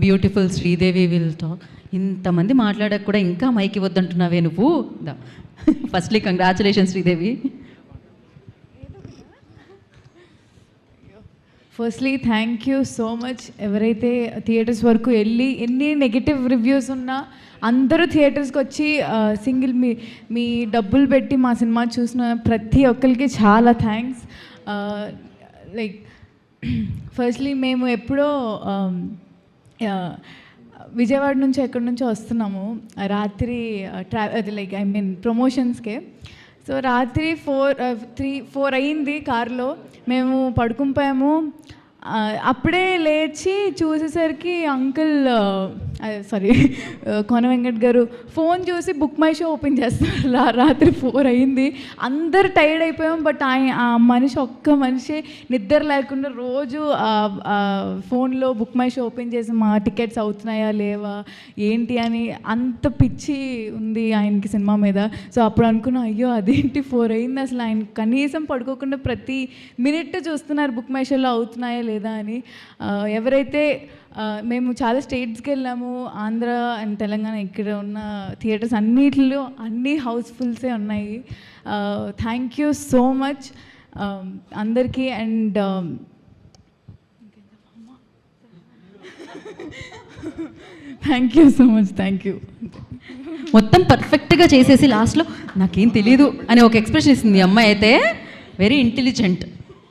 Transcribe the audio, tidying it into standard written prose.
Beautiful Sridevi will talk. ఇంతమంది మాట్లాడక కూడా ఇంకా మైక్ ఇవ్వద్దంటున్నావే నువ్వు. Firstly congratulation Sridevi. Firstly thank you so much. ఎవరైతే థియేటర్స్ వరకు వెళ్ళి ఎన్ని నెగిటివ్ రివ్యూస్ ఉన్నా అందరూ థియేటర్స్కి వచ్చి సింగిల్ మీ డబ్బులు పెట్టి మా సినిమా చూసిన ప్రతి ఒక్కరికి చాలా థ్యాంక్స్. లైక్ ఫస్ట్లీ మేము ఎప్పుడో విజయవాడ నుంచి ఎక్కడి నుంచో వస్తున్నాము రాత్రి అది లైక్ ఐ మీన్ ప్రమోషన్స్కే. సో రాత్రి 4 అయ్యింది కార్లో, మేము పడుకునిపోయాము. అప్పుడే లేచి చూసేసరికి అంకుల్ కోన వెంకట్ గారు ఫోన్ చూసి బుక్ మై షో ఓపెన్ చేస్తారు. రాత్రి 4 అయింది, అందరు టైర్డ్ అయిపోయాం. బట్ ఆ ఒక్క మనిషి నిద్ర లేకుండా రోజు ఫోన్లో బుక్ మై షో ఓపెన్ చేసి మా టికెట్స్ అవుతున్నాయా లేవా ఏంటి అని అంత పిచ్చి ఉంది ఆయనకి సినిమా మీద. సో అప్పుడు అనుకున్నా, అయ్యో అదేంటి 4 అయింది, అసలు ఆయన కనీసం పడుకోకుండా ప్రతి మినిట్ చూస్తున్నారు బుక్ మై షోలో అవుతున్నాయా లేదా అని. ఎవరైతే మేము చాలా స్టేట్స్కి వెళ్ళాము, ఆంధ్ర అండ్ తెలంగాణ, ఇక్కడ ఉన్న థియేటర్స్ అన్నిటిలో అన్నీ హౌస్ఫుల్సే ఉన్నాయి. థ్యాంక్ యూ సో మచ్ అందరికీ. And thank you so much. Thank you. మొత్తం పర్ఫెక్ట్గా చేసేసి లాస్ట్లో నాకేం తెలీదు అని ఒక ఎక్స్ప్రెషన్ ఇస్తుంది ఈ అమ్మాయి. అయితే వెరీ ఇంటెలిజెంట్.